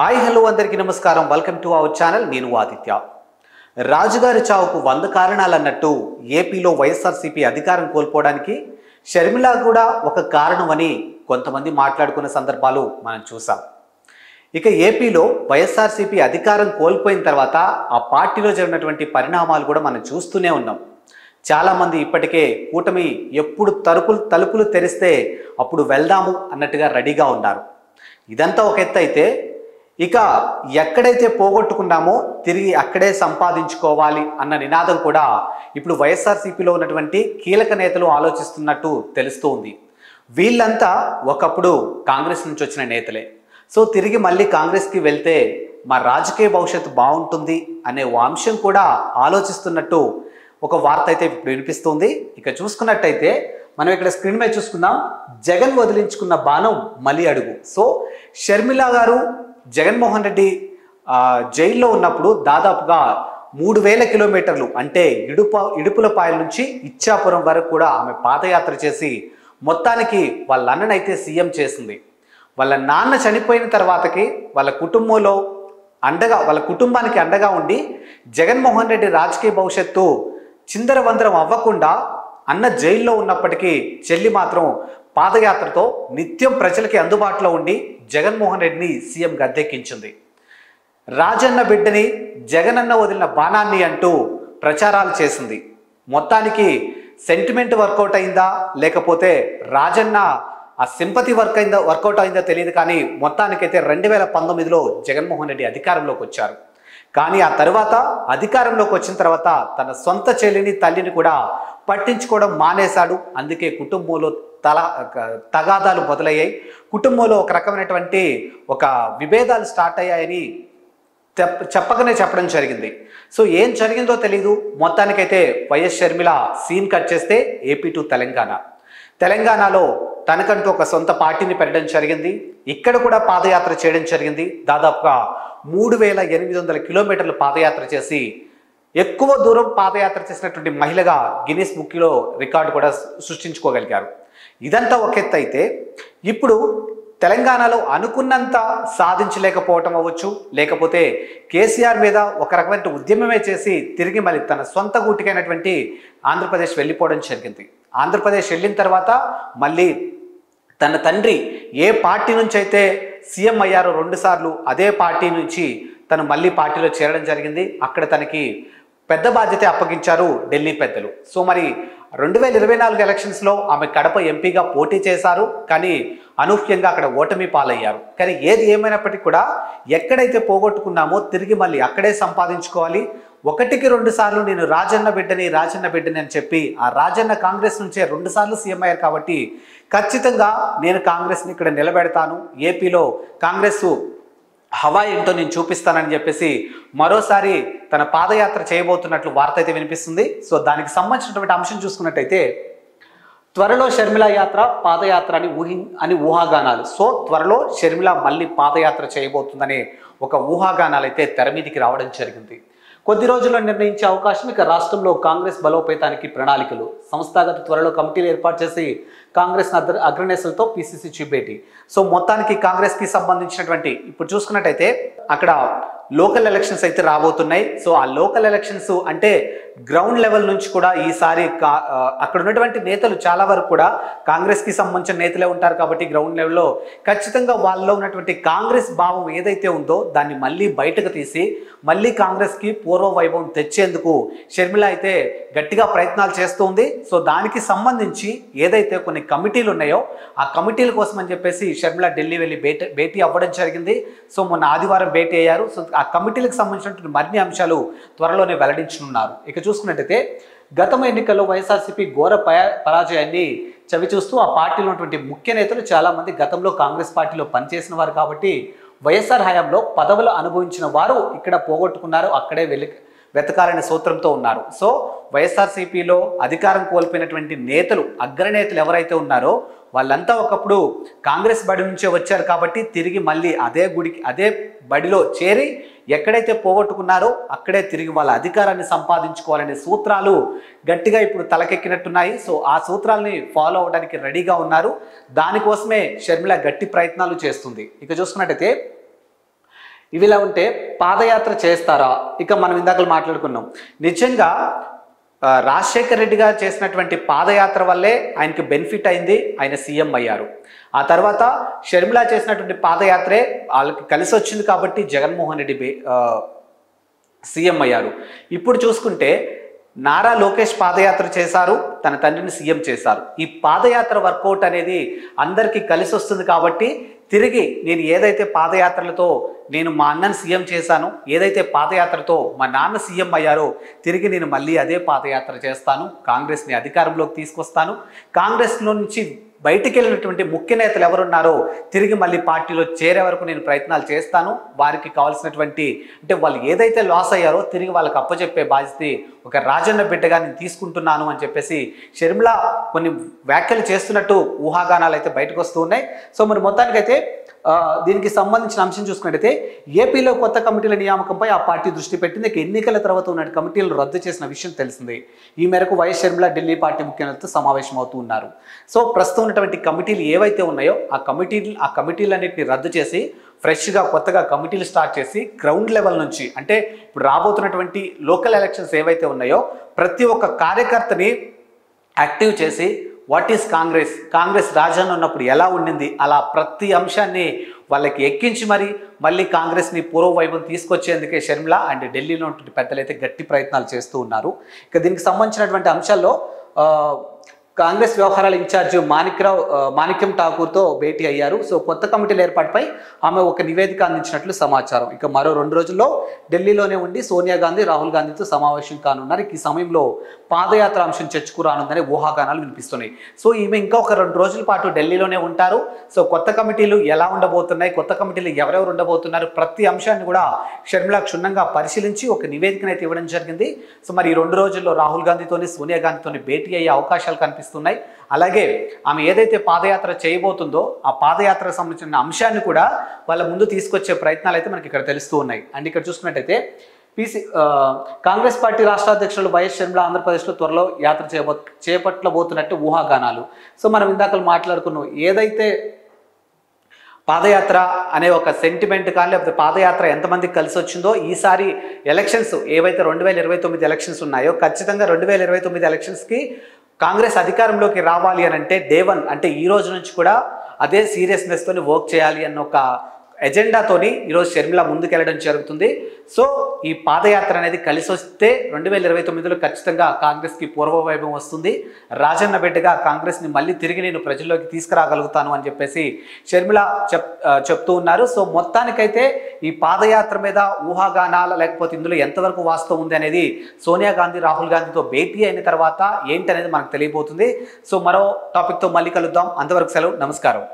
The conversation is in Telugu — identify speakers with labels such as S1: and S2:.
S1: హాయ్ హలో అందరికీ నమస్కారం. Welcome to our channel. నేను ఆదిత్య. రాజుగారి చావుకు 100 కారణాలు అన్నట్టు ఏపీలో వైఎస్ఆర్సీపీ అధికారం కోల్పోవడానికి షర్మిల కూడా ఒక కారణం అని కొంతమంది మాట్లాడుకున్న సందర్భాలు మనం చూసాం. ఇక ఏపీలో వైఎస్ఆర్సీపీ అధికారం కోల్పోయిన తర్వాత ఆ పార్టీలో జరిగినటువంటి పరిణామాలు కూడా మనం చూస్తూనే ఉన్నాం. చాలామంది ఇప్పటికే కూటమి ఎప్పుడు తలుపులు తెరిస్తే అప్పుడు వెళ్దాము అన్నట్టుగా రెడీగా ఉన్నారు. ఇదంతా ఒక ఎత్తు అయితే ఇక ఎక్కడైతే పోగొట్టుకున్నామో తిరిగి అక్కడే సంపాదించుకోవాలి అన్న నినాదం కూడా ఇప్పుడు వైఎస్ఆర్సీపీలో ఉన్నటువంటి కీలక నేతలు ఆలోచిస్తున్నట్టు తెలుస్తూ ఉంది. వీళ్ళంతా ఒకప్పుడు కాంగ్రెస్ నుంచి వచ్చిన నేతలే. సో తిరిగి మళ్ళీ కాంగ్రెస్కి వెళ్తే మా రాజకీయ భవిష్యత్తు బాగుంటుంది అనే అంశం కూడా ఆలోచిస్తున్నట్టు ఒక వార్త అయితే ఇప్పుడు వినిపిస్తుంది. ఇక చూసుకున్నట్టయితే మనం ఇక్కడ స్క్రీన్ మీద చూసుకుందాం. జగన్ వదిలించుకున్న బాణం మళ్ళీ అడుగు. సో షర్మిల గారు జగన్మోహన్ రెడ్డి జైల్లో ఉన్నప్పుడు దాదాపుగా 3000 కిలోమీటర్లు అంటే ఇడుపులపాయల నుంచి ఇచ్చాపురం వరకు కూడా ఆమె పాదయాత్ర చేసి మొత్తానికి వాళ్ళ అన్ననైతే సీఎం చేసింది. వాళ్ళ నాన్న చనిపోయిన తర్వాతకి వాళ్ళ కుటుంబానికి అండగా ఉండి జగన్మోహన్ రెడ్డి రాజకీయ భవిష్యత్తు చిందరవందరం అవ్వకుండా అన్న జైల్లో ఉన్నప్పటికీ చెల్లి మాత్రం పాదయాత్రతో నిత్యం ప్రజలకి అందుబాటులో ఉండి జగన్మోహన్ రెడ్డిని సీఎం గద్దెక్కించింది. రాజన్న బిడ్డని జగనన్న వదిలిన బాణాన్ని అంటూ ప్రచారాలు చేసింది. మొత్తానికి సెంటిమెంట్ వర్కౌట్ అయిందా లేకపోతే రాజన్న ఆ సింపతి వర్కౌట్ అయిందో తెలియదు, కానీ మొత్తానికైతే 2019లో జగన్మోహన్ రెడ్డి అధికారంలోకి వచ్చారు. కానీ ఆ తర్వాత అధికారంలోకి వచ్చిన తర్వాత తన సొంత చెల్లిని తల్లిని కూడా పట్టించుకోవడం మానేశాడు. అందుకే కుటుంబంలో తగాదాలు మొదలయ్యాయి. కుటుంబంలో ఒక రకమైనటువంటి ఒక విభేదాలు స్టార్ట్ అయ్యాయని చెప్పడం జరిగింది. సో ఏం జరిగిందో తెలీదు. మొత్తానికైతే వైఎస్ షర్మిల సీన్ కట్ చేస్తే ఏపీ టు తెలంగాణలో తనకంటూ ఒక సొంత పార్టీని పెట్టడం జరిగింది. ఇక్కడ కూడా పాదయాత్ర చేయడం జరిగింది. దాదాపుగా 3800 కిలోమీటర్లు పాదయాత్ర చేసి ఎక్కువ దూరం పాదయాత్ర చేసినటువంటి మహిళగా గిన్నిస్ బుక్లో రికార్డు కూడా సృష్టించుకోగలిగారు. ఇదంతా ఒక ఎత్తు అయితే ఇప్పుడు తెలంగాణలో అనుకున్నంత సాధించలేకపోవటం అవ్వచ్చు, లేకపోతే కేసీఆర్ మీద ఒక రకమైన ఉద్యమమే చేసి తిరిగి మళ్ళీ తన సొంత గూటికైనటువంటి ఆంధ్రప్రదేశ్ వెళ్ళిపోవడం జరిగింది. ఆంధ్రప్రదేశ్ వెళ్ళిన తర్వాత మళ్ళీ తన తండ్రి ఏ పార్టీ నుంచి అయితే సీఎం అయ్యారో 2 సార్లు అదే పార్టీ నుంచి తను మళ్ళీ పార్టీలో చేరడం జరిగింది. అక్కడ తనకి పెద్ద బాధ్యత అప్పగించారు ఢిల్లీ పెద్దలు. సో మరి 2024 ఎలక్షన్స్లో ఆమె కడప ఎంపీగా పోటీ చేశారు, కానీ అనూహ్యంగా అక్కడ ఓటమి పాలయ్యారు. కానీ ఏది ఏమైనప్పటికీ కూడా ఎక్కడైతే పోగొట్టుకున్నామో తిరిగి మళ్ళీ అక్కడే సంపాదించుకోవాలి. 1కి 2 సార్లు నేను రాజన్న బిడ్డని అని చెప్పి ఆ రాజన్న కాంగ్రెస్ నుంచే 2 సార్లు సీఎం అయ్యారు. కాబట్టి ఖచ్చితంగా నేను కాంగ్రెస్ని ఇక్కడ నిలబెడతాను, ఏపీలో కాంగ్రెస్ హవా ఏంటో నేను చూపిస్తానని చెప్పేసి మరోసారి తన పాదయాత్ర చేయబోతున్నట్లు వార్త అయితే వినిపిస్తుంది. సో దానికి సంబంధించినటువంటి అంశం చూసుకున్నట్టయితే త్వరలో షర్మిల యాత్ర పాదయాత్ర అని ఊహాగానాలు. సో త్వరలో షర్మిల మళ్ళీ పాదయాత్ర చేయబోతుందనే ఒక ఊహాగానాలు అయితే తెర మీదికి రావడం జరిగింది. కొద్ది రోజుల్లో నిర్ణయించే అవకాశం. ఇక రాష్ట్రంలో కాంగ్రెస్ బలోపేతానికి ప్రణాళికలు. సంస్థాగత త్వరలో కమిటీలు ఏర్పాటు చేసి కాంగ్రెస్ అగ్రనేతలతో పిసిసి చీఫ్ భేటీ. సో మొత్తానికి కాంగ్రెస్కి సంబంధించినటువంటి ఇప్పుడు చూసుకున్నట్టయితే అక్కడ లోకల్ ఎలక్షన్స్ అయితే రాబోతున్నాయి. సో ఆ లోకల్ ఎలక్షన్స్ అంటే గ్రౌండ్ లెవెల్ నుంచి కూడా ఈసారి అక్కడ ఉన్నటువంటి నేతలు చాలా వరకు కూడా కాంగ్రెస్కి సంబంధించిన నేతలే ఉంటారు. కాబట్టి గ్రౌండ్ లెవెల్లో ఖచ్చితంగా వాళ్ళలో ఉన్నటువంటి కాంగ్రెస్ భావం ఏదైతే ఉందో దాన్ని మళ్ళీ బయటకు తీసి మళ్ళీ కాంగ్రెస్కి పూర్వ వైభవం తెచ్చేందుకు షర్మిల అయితే గట్టిగా ప్రయత్నాలు చేస్తూ ఉంది. సో దానికి సంబంధించి ఏదైతే కొన్ని కమిటీలు ఉన్నాయో ఆ కమిటీల కోసం అని చెప్పేసి షర్మిల ఢిల్లీ వెళ్ళి భేటీ అవ్వడం జరిగింది. సో మొన్న ఆదివారం భేటీ అయ్యారు. సో ఆ కమిటీలకు సంబంధించినటువంటి మరిన్ని అంశాలు త్వరలోనే వెల్లడించనున్నారు. ఇక చూసుకున్నట్టయితే గతం ఎన్నికల్లో వైఎస్ఆర్సీపీ ఘోర పరాజయాన్ని చవిచూస్తూ ఆ పార్టీలో ఉన్నటువంటి ముఖ్య నేతలు చాలామంది గతంలో కాంగ్రెస్ పార్టీలో పనిచేసిన వారు కాబట్టి వైఎస్ఆర్ హయాంలో పదవులు అనుభవించిన వారు ఇక్కడ పోగొట్టుకున్నారు, అక్కడే వెతకాలనే సూత్రంతో ఉన్నారు. సో వైఎస్ఆర్సీపీలో అధికారం కోల్పోయినటువంటి నేతలు అగ్రనేతలు ఎవరైతే ఉన్నారో వాళ్ళంతా ఒకప్పుడు కాంగ్రెస్ బడి నుంచే వచ్చారు కాబట్టి తిరిగి మళ్ళీ అదే బడిలో చేరి ఎక్కడైతే పోగొట్టుకున్నారో అక్కడే తిరిగి వాళ్ళ అధికారాన్ని సంపాదించుకోవాలనే సూత్రాలు గట్టిగా ఇప్పుడు తలకెక్కినట్టున్నాయి. సో ఆ సూత్రాలని ఫాలో అవడానికి రెడీగా ఉన్నారు. దానికోసమే షర్మిల గట్టి ప్రయత్నాలు చేస్తుంది. ఇక చూసుకున్నట్టయితే ఇవిలా ఉంటే పాదయాత్ర చేస్తారా? ఇక మనం ఇందాక మాట్లాడుకున్నాం, నిజంగా రాజశేఖర రెడ్డి గారు చేసినటువంటి పాదయాత్ర వల్లే ఆయనకి బెనిఫిట్ అయింది, ఆయన సీఎం అయ్యారు. ఆ తర్వాత షర్మిల చేసినటువంటి పాదయాత్రే వాళ్ళకి కలిసి వచ్చింది కాబట్టి జగన్మోహన్ రెడ్డి సీఎం అయ్యారు. ఇప్పుడు చూసుకుంటే నారా లోకేష్ పాదయాత్ర చేశారు, తన తండ్రిని సీఎం చేశారు. ఈ పాదయాత్ర వర్కౌట్ అనేది అందరికీ కలిసి వస్తుంది కాబట్టి తిరిగి నేను ఏదైతే పాదయాత్రలతో నేను మా అన్నని సీఎం చేశాను, ఏదైతే పాదయాత్రతో మా నాన్న సీఎం అయ్యారో తిరిగి నేను మళ్ళీ అదే పాదయాత్ర చేస్తాను, కాంగ్రెస్ని అధికారంలోకి తీసుకొస్తాను, కాంగ్రెస్లో నుంచి బయటికి వెళ్ళినటువంటి ముఖ్య నేతలు ఎవరున్నారో తిరిగి మళ్ళీ పార్టీలో చేరే వరకు నేను ప్రయత్నాలు చేస్తాను, వారికి కావాల్సినటువంటి అంటే వాళ్ళు ఏదైతే లాస్ అయ్యారో తిరిగి వాళ్ళకి అప్పచెప్పే బాధ్యత ఒక రాజన్న బిడ్డగా నేను తీసుకుంటున్నాను అని చెప్పేసి షర్మిల కొన్ని వ్యాఖ్యలు చేస్తున్నట్టు ఊహాగానాలు అయితే బయటకు వస్తూ ఉన్నాయి. సో మరి మొత్తానికైతే దీనికి సంబంధించిన అంశం చూసుకున్నట్టయితే ఏపీలో కొత్త కమిటీల నియామకంపై ఆ పార్టీ దృష్టి పెట్టింది. ఎన్నికల తర్వాత ఉన్న కమిటీలను రద్దు చేసిన విషయం తెలిసిందే. ఈ మేరకు వైఎస్ షర్మిల ఢిల్లీ పార్టీ ముఖ్య నేతలతో సమావేశం అవుతూ ఉన్నారు. సో ప్రస్తుతం ఉన్నటువంటి కమిటీలు ఏవైతే ఉన్నాయో ఆ కమిటీలన్నింటినీ రద్దు చేసి ఫ్రెష్గా కొత్తగా కమిటీలు స్టార్ట్ చేసి గ్రౌండ్ లెవెల్ నుంచి అంటే ఇప్పుడు రాబోతున్నటువంటి లోకల్ ఎలక్షన్స్ ఏవైతే ఉన్నాయో ప్రతి ఒక్క కార్యకర్తని యాక్టివ్ చేసి వాట్ ఈస్ కాంగ్రెస్ రాజధాని ఉన్నప్పుడు ఎలా ఉండింది అలా ప్రతి అంశాన్ని వాళ్ళకి ఎక్కించి మళ్ళీ కాంగ్రెస్ని పూర్వవైభవం తీసుకొచ్చేందుకే షర్మిల అండ్ ఢిల్లీలో ఉన్నటువంటి పెద్దలు అయితే గట్టి ప్రయత్నాలు చేస్తూ ఉన్నారు. ఇక దీనికి సంబంధించినటువంటి అంశాల్లో కాంగ్రెస్ వ్యవహారాల ఇన్ఛార్జ్ మాణిక్యం ఠాకూర్తో భేటీ అయ్యారు. సో కొత్త కమిటీల ఏర్పాటుపై ఆమె ఒక నివేదిక అందించినట్లు సమాచారం. ఇక మరో 2 రోజుల్లో ఢిల్లీలోనే ఉండి సోనియా గాంధీ, రాహుల్ గాంధీతో సమావేశం కానున్నారు. ఈ సమయంలో పాదయాత్ర అంశం చర్చకు రానుందనే ఊహాగానాలు వినిపిస్తున్నాయి. సో ఈమె ఇంకా ఒక 2 రోజుల పాటు ఢిల్లీలోనే ఉంటారు. సో కొత్త కమిటీలు ఎలా ఉండబోతున్నాయి, కొత్త కమిటీలు ఎవరెవరు ఉండబోతున్నారు, ప్రతి అంశాన్ని కూడా షర్మిల క్షుణ్ణంగా పరిశీలించి ఒక నివేదికను అయితే ఇవ్వడం జరిగింది. సో మరి ఈ 2 రోజుల్లో రాహుల్ గాంధీతోని, సోనియా గాంధీతోని భేటీ అయ్యే అవకాశాలు కనిపిస్తున్నాయి. అలాగే ఆమె ఏదైతే పాదయాత్ర చేయబోతుందో ఆ పాదయాత్రకు సంబంధించిన అంశాన్ని కూడా వాళ్ళ ముందు తీసుకొచ్చే ప్రయత్నాలు అయితే మనకి ఇక్కడ తెలుస్తూ ఉన్నాయి. అండ్ ఇక్కడ చూసుకున్నట్టయితే కాంగ్రెస్ పార్టీ రాష్ట్ర అధ్యక్షులు వైఎస్ షర్మిల ఆంధ్రప్రదేశ్లో త్వరలో యాత్ర చేపట్టబోతున్నట్టు ఊహాగానాలు. సో మనం ఇందాక మాట్లాడుకున్నాం, ఏదైతే పాదయాత్ర అనే ఒక సెంటిమెంట్ కానీ లేకపోతే పాదయాత్ర ఎంతమందికి కలిసి వచ్చిందో ఈసారి ఎలక్షన్స్ ఏవైతే 2029 ఎలక్షన్స్ ఉన్నాయో ఖచ్చితంగా 2029 ఎలక్షన్స్కి కాంగ్రెస్ అధికారంలోకి రావాలి అని అంటే డే 1 అంటే ఈ రోజు నుంచి కూడా అదే సీరియస్నెస్తోని వర్క్ చేయాలి అన్న ఒక ఎజెండాతోని ఈరోజు షర్మిల ముందుకెళ్ళడం జరుగుతుంది. సో ఈ పాదయాత్ర అనేది కలిసి వస్తే 2029లో ఖచ్చితంగా కాంగ్రెస్కి పూర్వవైభవం వస్తుంది. రాజన్న బిడ్డగా కాంగ్రెస్ని మళ్ళీ తిరిగి నేను ప్రజల్లోకి తీసుకురాగలుగుతాను అని చెప్పేసి షర్మిల చెప్తూ ఉన్నారు. సో మొత్తానికైతే ఈ పాదయాత్ర మీద ఊహాగానాల లేకపోతే ఇందులో ఎంతవరకు వాస్తవం ఉంది అనేది సోనియా గాంధీ, రాహుల్ గాంధీతో భేటీ అయిన తర్వాత ఏంటి అనేది మనకు తెలియబోతుంది. సో మరో టాపిక్తో మళ్ళీ కలుద్దాం. అంతవరకు సెలవు, నమస్కారం.